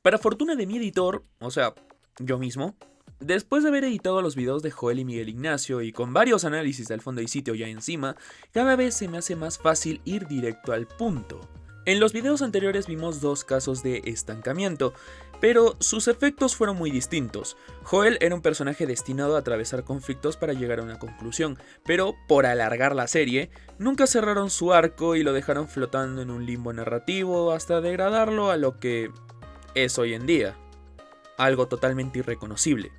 Para fortuna de mi editor, o sea, yo mismo, después de haber editado los videos de Joel y Miguel Ignacio y con varios análisis del fondo y sitio ya encima, cada vez se me hace más fácil ir directo al punto. En los videos anteriores vimos dos casos de estancamiento, pero sus efectos fueron muy distintos. Joel era un personaje destinado a atravesar conflictos para llegar a una conclusión, pero por alargar la serie, nunca cerraron su arco y lo dejaron flotando en un limbo narrativo hasta degradarlo a lo que es hoy en día, algo totalmente irreconocible.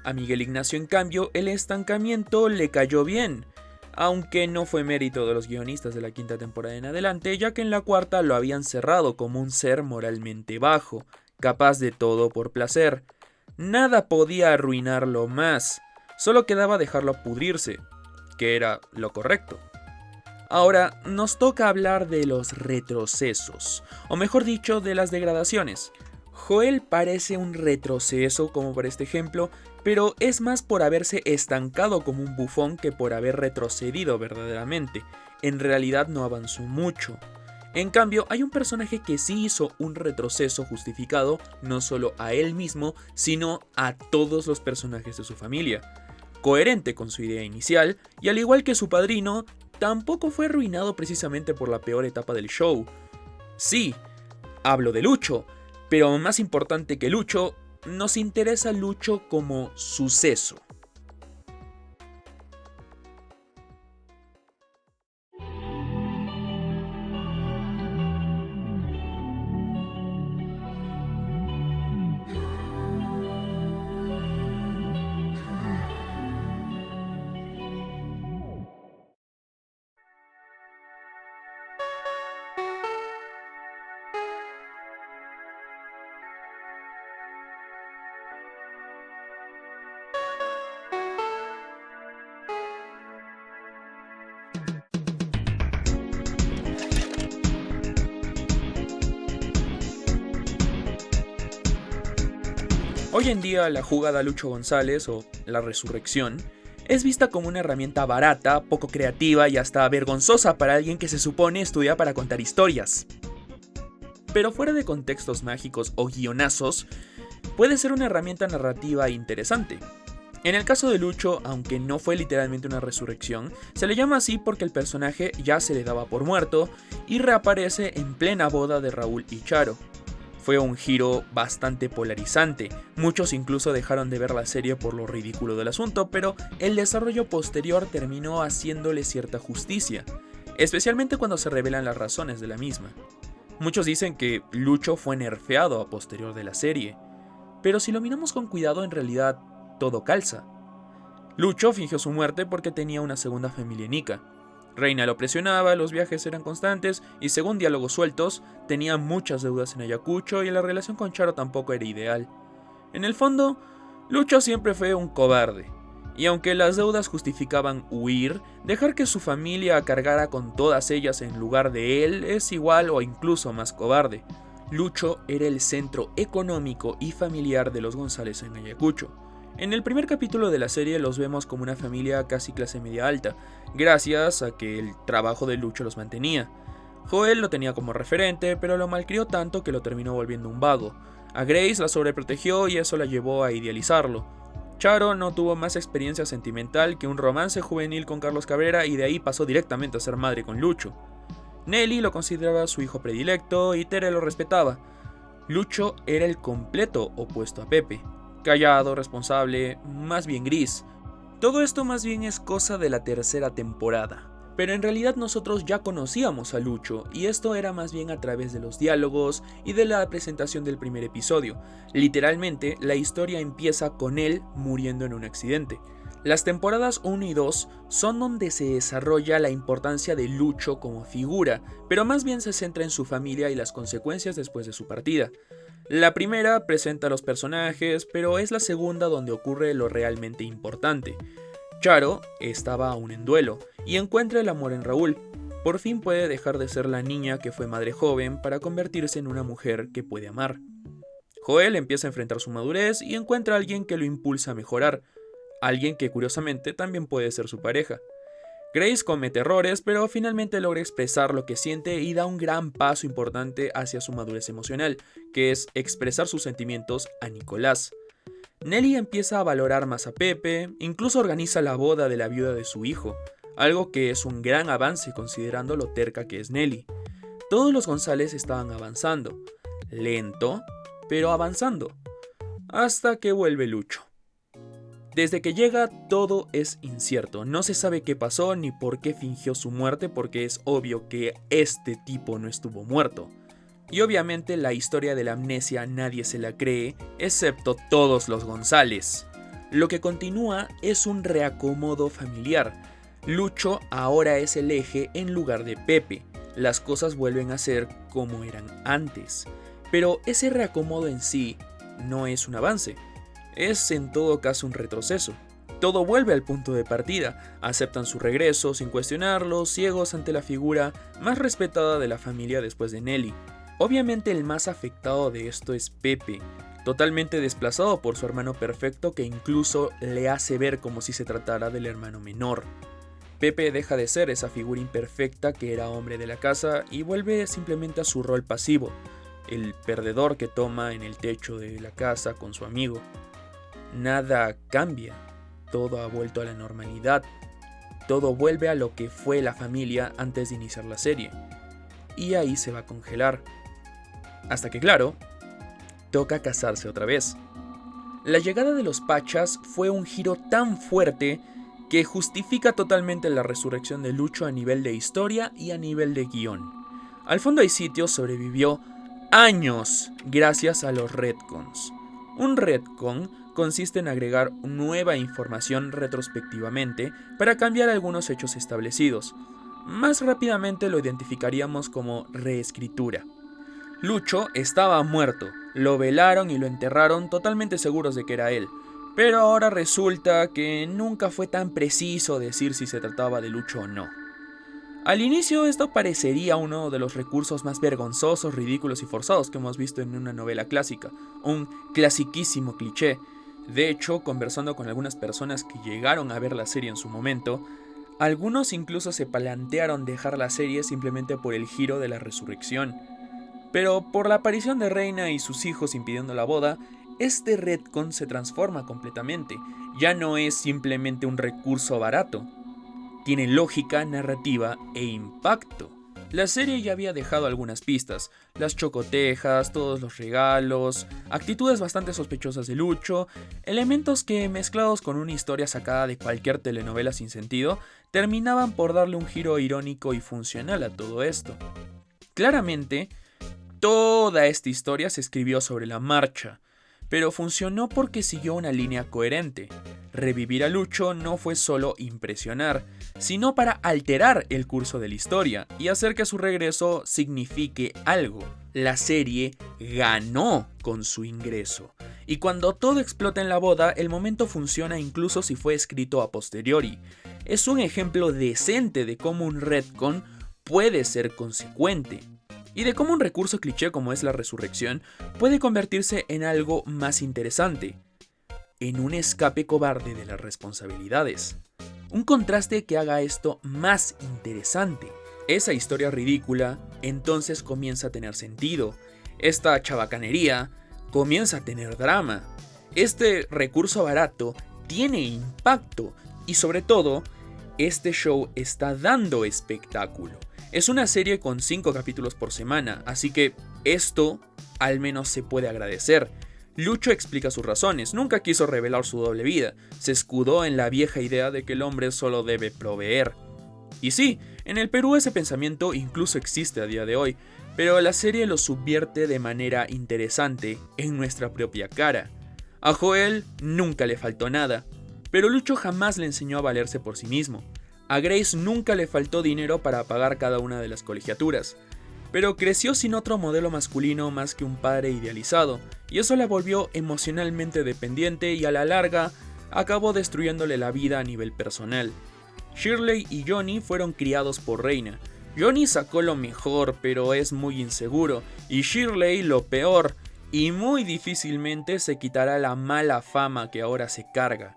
A Miguel Ignacio, en cambio, el estancamiento le cayó bien, aunque no fue mérito de los guionistas de la quinta temporada en adelante, ya que en la cuarta lo habían cerrado como un ser moralmente bajo, capaz de todo por placer. Nada podía arruinarlo más, solo quedaba dejarlo pudrirse, que era lo correcto. Ahora nos toca hablar de los retrocesos, o mejor dicho, de las degradaciones. Joel parece un retroceso como por este ejemplo, pero es más por haberse estancado como un bufón que por haber retrocedido verdaderamente. En realidad no avanzó mucho. En cambio, hay un personaje que sí hizo un retroceso justificado no solo a él mismo, sino a todos los personajes de su familia. Coherente con su idea inicial, y al igual que su padrino, tampoco fue arruinado precisamente por la peor etapa del show. Sí, hablo de Lucho, pero más importante que Lucho, nos interesa Lucho como suceso. Hoy en día la jugada Lucho González o la resurrección es vista como una herramienta barata, poco creativa y hasta vergonzosa para alguien que se supone estudia para contar historias. Pero fuera de contextos mágicos o guionazos, puede ser una herramienta narrativa interesante. En el caso de Lucho, aunque no fue literalmente una resurrección, se le llama así porque el personaje ya se le daba por muerto y reaparece en plena boda de Raúl y Charo. Fue un giro bastante polarizante, muchos incluso dejaron de ver la serie por lo ridículo del asunto, pero el desarrollo posterior terminó haciéndole cierta justicia, especialmente cuando se revelan las razones de la misma. Muchos dicen que Lucho fue nerfeado a posterior de la serie, pero si lo miramos con cuidado en realidad todo calza. Lucho fingió su muerte porque tenía una segunda familia en Ica. Reina lo presionaba, los viajes eran constantes y según diálogos sueltos, tenía muchas deudas en Ayacucho y la relación con Charo tampoco era ideal. En el fondo, Lucho siempre fue un cobarde. Y aunque las deudas justificaban huir, dejar que su familia cargara con todas ellas en lugar de él es igual o incluso más cobarde. Lucho era el centro económico y familiar de los González en Ayacucho. En el primer capítulo de la serie los vemos como una familia casi clase media alta, gracias a que el trabajo de Lucho los mantenía. Joel lo tenía como referente, pero lo malcrió tanto que lo terminó volviendo un vago. A Grace la sobreprotegió y eso la llevó a idealizarlo. Charo no tuvo más experiencia sentimental que un romance juvenil con Carlos Cabrera y de ahí pasó directamente a ser madre con Lucho. Nelly lo consideraba su hijo predilecto y Tere lo respetaba. Lucho era el completo opuesto a Pepe. Callado, responsable, más bien gris. Todo esto más bien es cosa de la tercera temporada. Pero en realidad nosotros ya conocíamos a Lucho y esto era más bien a través de los diálogos y de la presentación del primer episodio. Literalmente, la historia empieza con él muriendo en un accidente. Las temporadas 1 y 2 son donde se desarrolla la importancia de Lucho como figura, pero más bien se centra en su familia y las consecuencias después de su partida. La primera presenta a los personajes, pero es la segunda donde ocurre lo realmente importante. Charo estaba aún en duelo y encuentra el amor en Raúl. Por fin puede dejar de ser la niña que fue madre joven para convertirse en una mujer que puede amar. Joel empieza a enfrentar su madurez y encuentra a alguien que lo impulsa a mejorar, alguien que curiosamente también puede ser su pareja. Grace comete errores, pero finalmente logra expresar lo que siente y da un gran paso importante hacia su madurez emocional, que es expresar sus sentimientos a Nicolás. Nelly empieza a valorar más a Pepe, incluso organiza la boda de la viuda de su hijo, algo que es un gran avance considerando lo terca que es Nelly. Todos los González estaban avanzando, lento, pero avanzando, hasta que vuelve Lucho. Desde que llega todo es incierto, no se sabe qué pasó ni por qué fingió su muerte porque es obvio que este tipo no estuvo muerto. Y obviamente la historia de la amnesia nadie se la cree, excepto todos los González. Lo que continúa es un reacomodo familiar. Lucho ahora es el eje en lugar de Pepe. Las cosas vuelven a ser como eran antes. Pero ese reacomodo en sí no es un avance. Es en todo caso un retroceso. Todo vuelve al punto de partida, aceptan su regreso sin cuestionarlo, ciegos ante la figura más respetada de la familia después de Nelly. Obviamente el más afectado de esto es Pepe, totalmente desplazado por su hermano perfecto que incluso le hace ver como si se tratara del hermano menor. Pepe deja de ser esa figura imperfecta que era hombre de la casa y vuelve simplemente a su rol pasivo, el perdedor que toma en el techo de la casa con su amigo. Nada cambia, todo ha vuelto a la normalidad, todo vuelve a lo que fue la familia antes de iniciar la serie, y ahí se va a congelar. Hasta que claro, toca casarse otra vez. La llegada de los Pachas fue un giro tan fuerte que justifica totalmente la resurrección de Lucho a nivel de historia y a nivel de guión. Al fondo hay sitio sobrevivió años gracias a los retcons. Un retcon consiste en agregar nueva información retrospectivamente para cambiar algunos hechos establecidos. Más rápidamente lo identificaríamos como reescritura. Lucho estaba muerto, lo velaron y lo enterraron totalmente seguros de que era él, pero ahora resulta que nunca fue tan preciso decir si se trataba de Lucho o no. Al inicio esto parecería uno de los recursos más vergonzosos, ridículos y forzados que hemos visto en una novela clásica, un clasiquísimo cliché. De hecho, conversando con algunas personas que llegaron a ver la serie en su momento, algunos incluso se plantearon dejar la serie simplemente por el giro de la resurrección. Pero por la aparición de Reina y sus hijos impidiendo la boda, este retcon se transforma completamente. Ya no es simplemente un recurso barato. Tiene lógica, narrativa e impacto. La serie ya había dejado algunas pistas, las chocotejas, todos los regalos, actitudes bastante sospechosas de Lucho, elementos que mezclados con una historia sacada de cualquier telenovela sin sentido, terminaban por darle un giro irónico y funcional a todo esto. Claramente, toda esta historia se escribió sobre la marcha, pero funcionó porque siguió una línea coherente. Revivir a Lucho no fue solo impresionar, sino para alterar el curso de la historia y hacer que su regreso signifique algo. La serie ganó con su ingreso. Y cuando todo explota en la boda, el momento funciona incluso si fue escrito a posteriori. Es un ejemplo decente de cómo un retcon puede ser consecuente. Y de cómo un recurso cliché como es la resurrección puede convertirse en algo más interesante, en un escape cobarde de las responsabilidades. Un contraste que haga esto más interesante. Esa historia ridícula entonces comienza a tener sentido. Esta chabacanería comienza a tener drama. Este recurso barato tiene impacto y sobre todo, este show está dando espectáculo. Es una serie con 5 capítulos por semana, así que esto al menos se puede agradecer. Lucho explica sus razones, nunca quiso revelar su doble vida, se escudó en la vieja idea de que el hombre solo debe proveer. Y sí, en el Perú ese pensamiento incluso existe a día de hoy, pero la serie lo subvierte de manera interesante en nuestra propia cara. A Joel nunca le faltó nada, pero Lucho jamás le enseñó a valerse por sí mismo. A Grace nunca le faltó dinero para pagar cada una de las colegiaturas, pero creció sin otro modelo masculino más que un padre idealizado, y eso la volvió emocionalmente dependiente y a la larga acabó destruyéndole la vida a nivel personal. Shirley y Johnny fueron criados por Reina. Johnny sacó lo mejor, pero es muy inseguro, y Shirley lo peor, y muy difícilmente se quitará la mala fama que ahora se carga.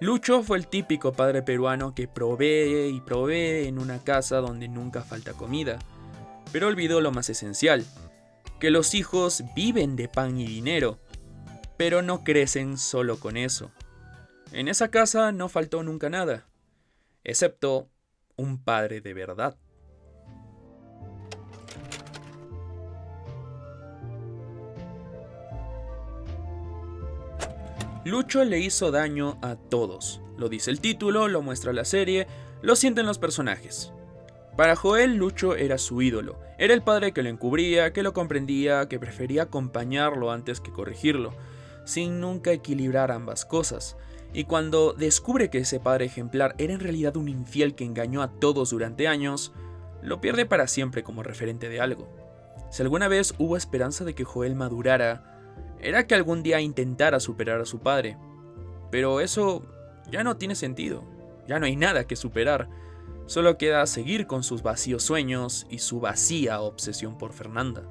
Lucho fue el típico padre peruano que provee y provee en una casa donde nunca falta comida, pero olvidó lo más esencial, que los hijos viven de pan y dinero, pero no crecen solo con eso. En esa casa no faltó nunca nada, excepto un padre de verdad. Lucho le hizo daño a todos. Lo dice el título, lo muestra la serie, lo sienten los personajes. Para Joel, Lucho era su ídolo. Era el padre que lo encubría, que lo comprendía, que prefería acompañarlo antes que corregirlo, sin nunca equilibrar ambas cosas. Y cuando descubre que ese padre ejemplar era en realidad un infiel que engañó a todos durante años, lo pierde para siempre como referente de algo. Si alguna vez hubo esperanza de que Joel madurara, era que algún día intentara superar a su padre. Pero eso ya no tiene sentido, ya no hay nada que superar. Solo queda seguir con sus vacíos sueños y su vacía obsesión por Fernanda.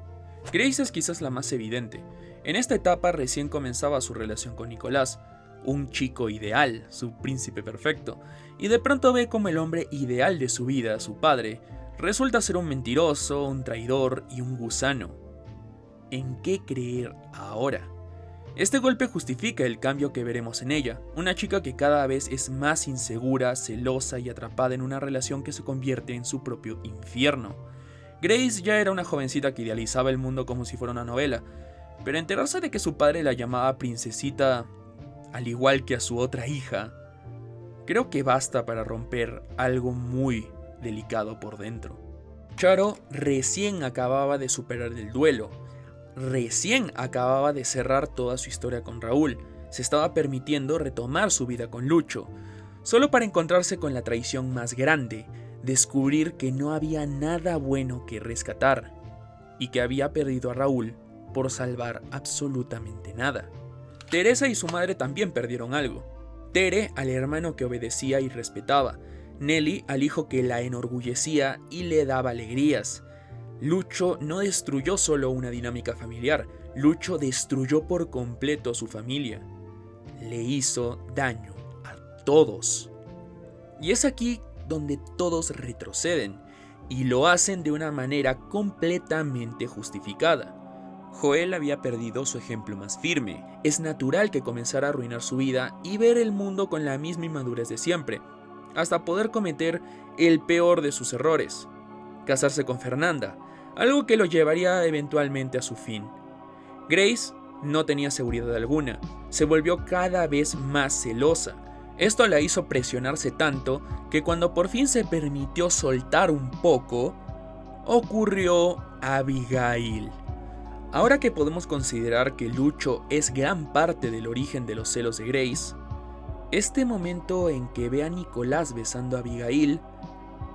Grace es quizás la más evidente. En esta etapa recién comenzaba su relación con Nicolás, un chico ideal, su príncipe perfecto, y de pronto ve como el hombre ideal de su vida, su padre, resulta ser un mentiroso, un traidor y un gusano. ¿En qué creer ahora? Este golpe justifica el cambio que veremos en ella, una chica que cada vez es más insegura, celosa y atrapada en una relación que se convierte en su propio infierno. Grace ya era una jovencita que idealizaba el mundo como si fuera una novela, pero enterarse de que su padre la llamaba princesita, al igual que a su otra hija, creo que basta para romper algo muy delicado por dentro. Charo recién acababa de superar el duelo, recién acababa de cerrar toda su historia con Raúl, se estaba permitiendo retomar su vida con Lucho, solo para encontrarse con la traición más grande, descubrir que no había nada bueno que rescatar, y que había perdido a Raúl por salvar absolutamente nada. Teresa y su madre también perdieron algo. Tere al hermano que obedecía y respetaba, Nelly al hijo que la enorgullecía y le daba alegrías. Lucho no destruyó solo una dinámica familiar, Lucho destruyó por completo a su familia. Le hizo daño a todos. Y es aquí donde todos retroceden, y lo hacen de una manera completamente justificada. Joel había perdido su ejemplo más firme. Es natural que comenzara a arruinar su vida y ver el mundo con la misma inmadurez de siempre, hasta poder cometer el peor de sus errores: casarse con Fernanda, algo que lo llevaría eventualmente a su fin. Grace no tenía seguridad alguna, se volvió cada vez más celosa. Esto la hizo presionarse tanto que cuando por fin se permitió soltar un poco, ocurrió Abigail. Ahora que podemos considerar que Lucho es gran parte del origen de los celos de Grace, este momento en que ve a Nicolás besando a Abigail,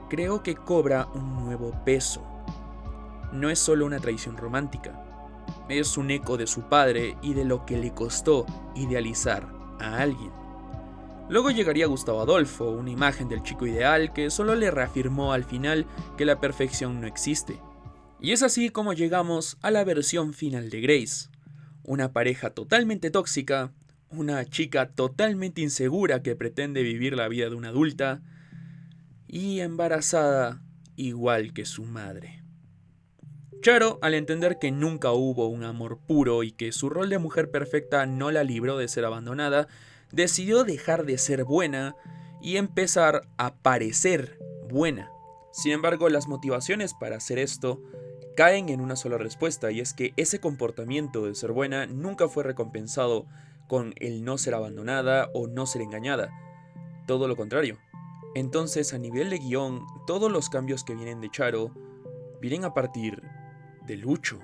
creo que cobra un nuevo peso. No es solo una traición romántica, es un eco de su padre y de lo que le costó idealizar a alguien. Luego llegaría Gustavo Adolfo, una imagen del chico ideal que solo le reafirmó al final que la perfección no existe. Y es así como llegamos a la versión final de Grace, una pareja totalmente tóxica, una chica totalmente insegura que pretende vivir la vida de una adulta, y embarazada igual que su madre. Charo, al entender que nunca hubo un amor puro y que su rol de mujer perfecta no la libró de ser abandonada, decidió dejar de ser buena y empezar a parecer buena. Sin embargo, las motivaciones para hacer esto caen en una sola respuesta, y es que ese comportamiento de ser buena nunca fue recompensado con el no ser abandonada o no ser engañada. Todo lo contrario. Entonces, a nivel de guión, todos los cambios que vienen de Charo vienen a partir de Lucho,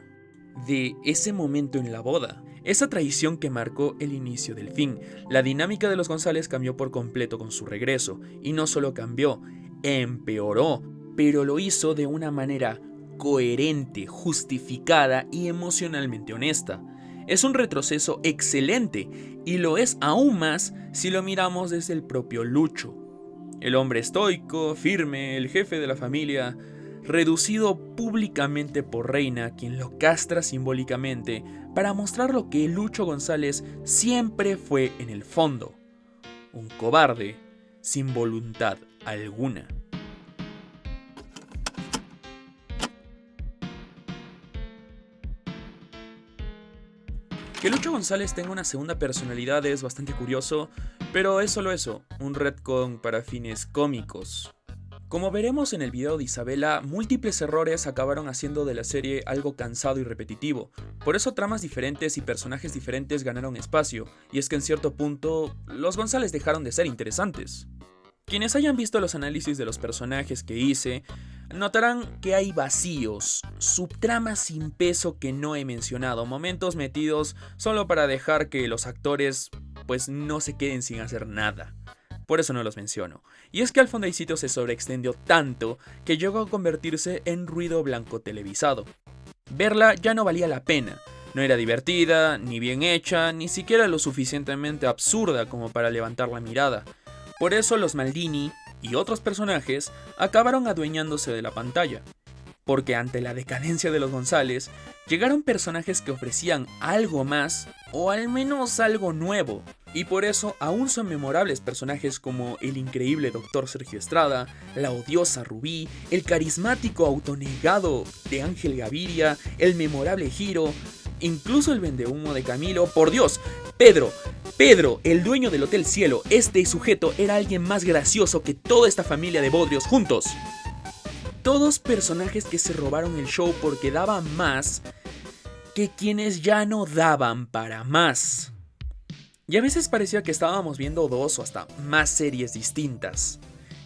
de ese momento en la boda, esa traición que marcó el inicio del fin. La dinámica de los González cambió por completo con su regreso, y no solo cambió, empeoró, pero lo hizo de una manera coherente, justificada y emocionalmente honesta. Es un retroceso excelente, y lo es aún más si lo miramos desde el propio Lucho. El hombre estoico, firme, el jefe de la familia, reducido públicamente por Reina, quien lo castra simbólicamente para mostrar lo que Lucho González siempre fue en el fondo: un cobarde sin voluntad alguna. Que Lucho González tenga una segunda personalidad es bastante curioso, pero es solo eso, un retcon para fines cómicos. Como veremos en el video de Isabela, múltiples errores acabaron haciendo de la serie algo cansado y repetitivo. Por eso tramas diferentes y personajes diferentes ganaron espacio, y es que en cierto punto, los González dejaron de ser interesantes. Quienes hayan visto los análisis de los personajes que hice, notarán que hay vacíos, subtramas sin peso que no he mencionado, momentos metidos solo para dejar que los actores pues no se queden sin hacer nada. Por eso no los menciono. Y es que Al fondo hay sitio se sobreextendió tanto que llegó a convertirse en ruido blanco televisado. Verla ya no valía la pena. No era divertida, ni bien hecha, ni siquiera lo suficientemente absurda como para levantar la mirada. Por eso los Maldini y otros personajes acabaron adueñándose de la pantalla. Porque ante la decadencia de los González, llegaron personajes que ofrecían algo más, o al menos algo nuevo. Y por eso aún son memorables personajes como el increíble Dr. Sergio Estrada, la odiosa Rubí, el carismático autonegado de Ángel Gaviria, el memorable Giro, incluso el vendehumo de Camilo. Por Dios, Pedro, el dueño del Hotel Cielo, este sujeto era alguien más gracioso que toda esta familia de bodrios juntos. Todos personajes que se robaron el show porque daban más que quienes ya no daban para más. Y a veces parecía que estábamos viendo dos o hasta más series distintas.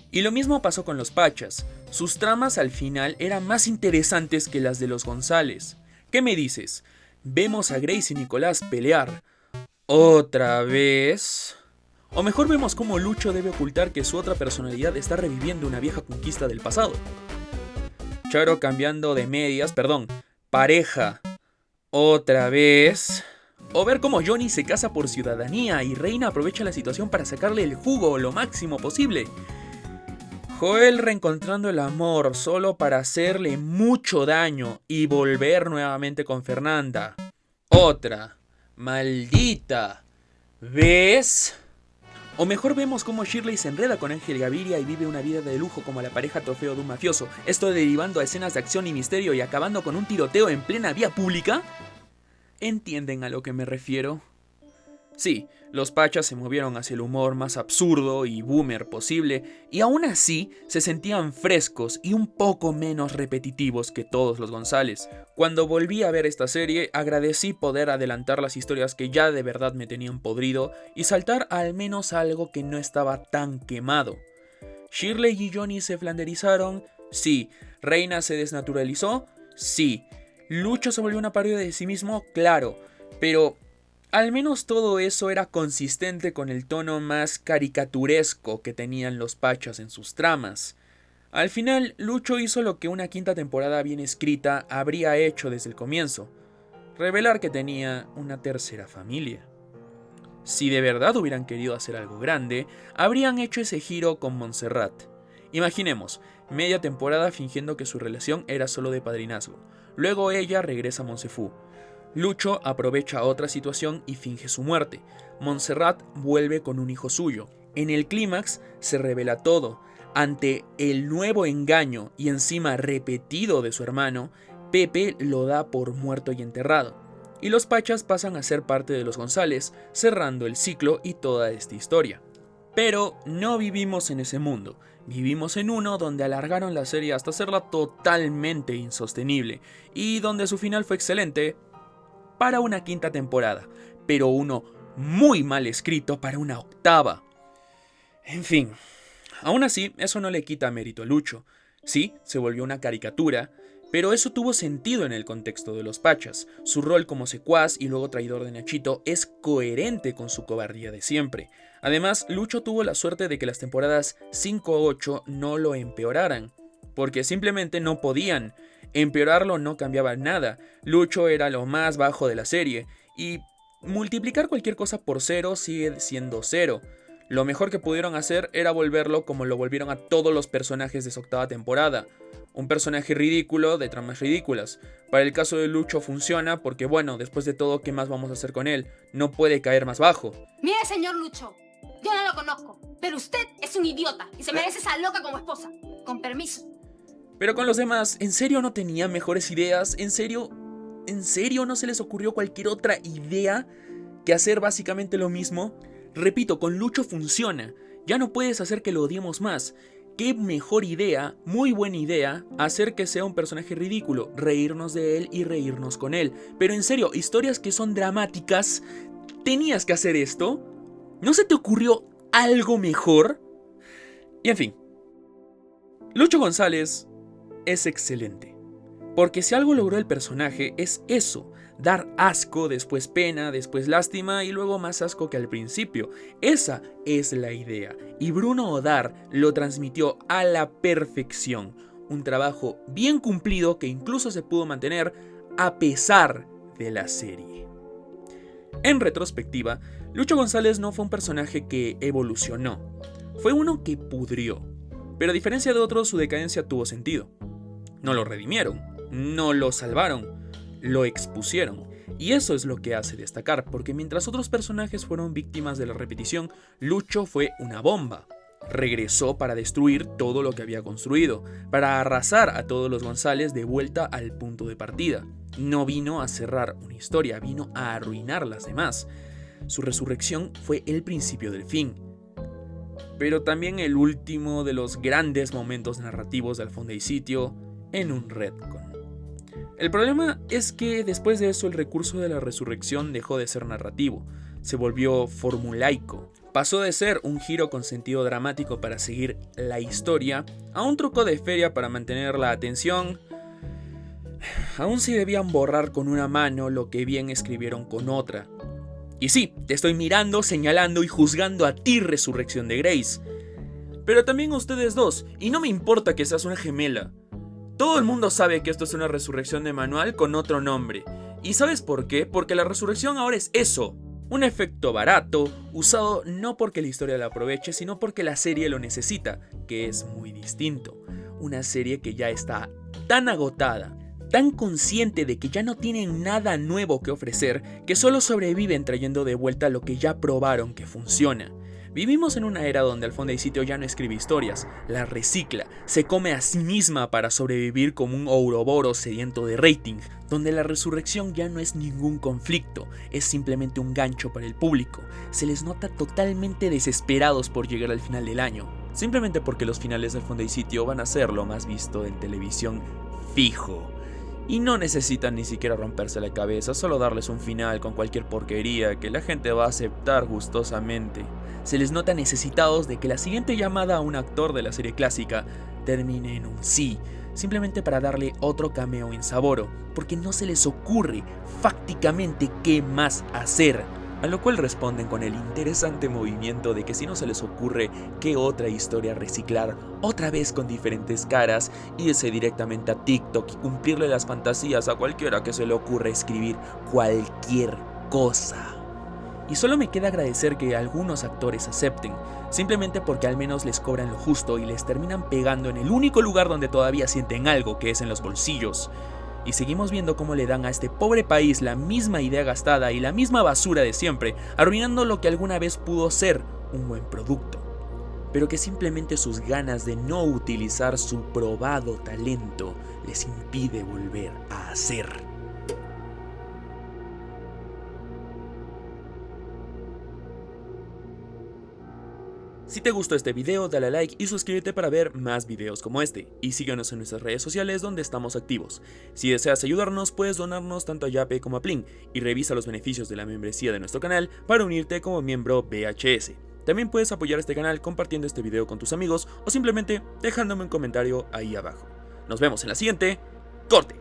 Y lo mismo pasó con los Pachas. Sus tramas al final eran más interesantes que las de los González. ¿Qué me dices? Vemos a Grace y Nicolás pelear ¿otra vez? O mejor vemos cómo Lucho debe ocultar que su otra personalidad está reviviendo una vieja conquista del pasado. Charo cambiando de pareja ¿otra vez? O ver cómo Johnny se casa por ciudadanía y Reina aprovecha la situación para sacarle el jugo lo máximo posible. Joel reencontrando el amor solo para hacerle mucho daño y volver nuevamente con Fernanda. Otra. Maldita. ¿Ves? O mejor vemos cómo Shirley se enreda con Ángel Gaviria y vive una vida de lujo como la pareja trofeo de un mafioso. Esto derivando a escenas de acción y misterio y acabando con un tiroteo en plena vía pública. ¿Entienden a lo que me refiero? Sí, los Pachas se movieron hacia el humor más absurdo y boomer posible, y aún así se sentían frescos y un poco menos repetitivos que todos los González. Cuando volví a ver esta serie, agradecí poder adelantar las historias que ya de verdad me tenían podrido y saltar al menos algo que no estaba tan quemado. Shirley y Johnny se flanderizaron, sí. Reina se desnaturalizó, sí. Lucho se volvió una parodia de sí mismo, claro, pero al menos todo eso era consistente con el tono más caricaturesco que tenían los Pachas en sus tramas. Al final, Lucho hizo lo que una quinta temporada bien escrita habría hecho desde el comienzo: revelar que tenía una tercera familia. Si de verdad hubieran querido hacer algo grande, habrían hecho ese giro con Montserrat. Imaginemos, media temporada fingiendo que su relación era solo de padrinazgo. Luego ella regresa a Monsefú. Lucho aprovecha otra situación y finge su muerte. Montserrat vuelve con un hijo suyo. En el clímax se revela todo. Ante el nuevo engaño y encima repetido de su hermano, Pepe lo da por muerto y enterrado. Y los Pachas pasan a ser parte de los González, cerrando el ciclo y toda esta historia. Pero no vivimos en ese mundo. Vivimos en uno donde alargaron la serie hasta hacerla totalmente insostenible y donde su final fue excelente para una quinta temporada, pero uno muy mal escrito para una octava. En fin, aún así, eso no le quita mérito a Lucho. Sí, se volvió una caricatura, pero eso tuvo sentido en el contexto de los Pachas. Su rol como secuaz y luego traidor de Nachito es coherente con su cobardía de siempre. Además, Lucho tuvo la suerte de que las temporadas 5 a 8 no lo empeoraran, porque simplemente no podían. Empeorarlo no cambiaba nada. Lucho era lo más bajo de la serie, y multiplicar cualquier cosa por 0 sigue siendo 0. Lo mejor que pudieron hacer era volverlo como lo volvieron a todos los personajes de su octava temporada. Un personaje ridículo de tramas ridículas. Para el caso de Lucho funciona porque, bueno, después de todo, ¿qué más vamos a hacer con él? No puede caer más bajo. Mire, señor Lucho, Yo no lo conozco, pero usted es un idiota y se merece esa loca como esposa. Con permiso. Pero con los demás, ¿en serio no tenían mejores ideas? ¿En serio no se les ocurrió cualquier otra idea que hacer básicamente lo mismo? Repito, con Lucho funciona. Ya no puedes hacer que lo odiemos más. Qué mejor idea, muy buena idea, hacer que sea un personaje ridículo, reírnos de él y reírnos con él. Pero en serio, historias que son dramáticas, ¿tenías que hacer esto? ¿No se te ocurrió algo mejor? Y en fin, Lucho González es excelente. Porque si algo logró el personaje es eso, dar asco, después pena, después lástima y luego más asco que al principio. Esa es la idea. Y Bruno Odar lo transmitió a la perfección. Un trabajo bien cumplido que incluso se pudo mantener a pesar de la serie. En retrospectiva, Lucho González no fue un personaje que evolucionó. Fue uno que pudrió. Pero a diferencia de otros, su decadencia tuvo sentido. No lo redimieron, no lo salvaron, lo expusieron. Y eso es lo que hace destacar, porque mientras otros personajes fueron víctimas de la repetición, Lucho fue una bomba. Regresó para destruir todo lo que había construido, para arrasar a todos los González de vuelta al punto de partida. No vino a cerrar una historia, vino a arruinar las demás. Su resurrección fue el principio del fin, pero también el último de los grandes momentos narrativos de Al fondo hay sitio en un retcon. El problema es que después de eso el recurso de la resurrección dejó de ser narrativo, se volvió formulaico. Pasó de ser un giro con sentido dramático para seguir la historia a un truco de feria para mantener la atención. Aún si debían borrar con una mano lo que bien escribieron con otra. Y sí, te estoy mirando, señalando y juzgando a ti, Resurrección de Grace. Pero también a ustedes dos, y no me importa que seas una gemela. Todo el mundo sabe que esto es una resurrección de manual con otro nombre. ¿Y sabes por qué? Porque la resurrección ahora es eso. Un efecto barato, usado no porque la historia la aproveche, sino porque la serie lo necesita, que es muy distinto. Una serie que ya está tan agotada, tan consciente de que ya no tienen nada nuevo que ofrecer, que solo sobreviven trayendo de vuelta lo que ya probaron que funciona. Vivimos en una era donde Al fondo hay sitio ya no escribe historias, las recicla, se come a sí misma para sobrevivir como un ouroboros sediento de rating, donde la resurrección ya no es ningún conflicto, es simplemente un gancho para el público. Se les nota totalmente desesperados por llegar al final del año, simplemente porque los finales de Al fondo hay sitio van a ser lo más visto en televisión fijo. Y no necesitan ni siquiera romperse la cabeza, solo darles un final con cualquier porquería que la gente va a aceptar gustosamente. Se les nota necesitados de que la siguiente llamada a un actor de la serie clásica termine en un sí, simplemente para darle otro cameo insaboro, porque no se les ocurre fácticamente qué más hacer. A lo cual responden con el interesante movimiento de que si no se les ocurre qué otra historia reciclar, otra vez con diferentes caras, irse directamente a TikTok y cumplirle las fantasías a cualquiera que se le ocurra escribir cualquier cosa. Y solo me queda agradecer que algunos actores acepten, simplemente porque al menos les cobran lo justo y les terminan pegando en el único lugar donde todavía sienten algo, que es en los bolsillos. Y seguimos viendo cómo le dan a este pobre país la misma idea gastada y la misma basura de siempre, arruinando lo que alguna vez pudo ser un buen producto, pero que simplemente sus ganas de no utilizar su probado talento les impide volver a hacer. Si te gustó este video, dale a like y suscríbete para ver más videos como este, y síguenos en nuestras redes sociales donde estamos activos. Si deseas ayudarnos, puedes donarnos tanto a Yape como a Plin, y revisa los beneficios de la membresía de nuestro canal para unirte como miembro VHS. También puedes apoyar este canal compartiendo este video con tus amigos o simplemente dejándome un comentario ahí abajo. Nos vemos en la siguiente. ¡Corte!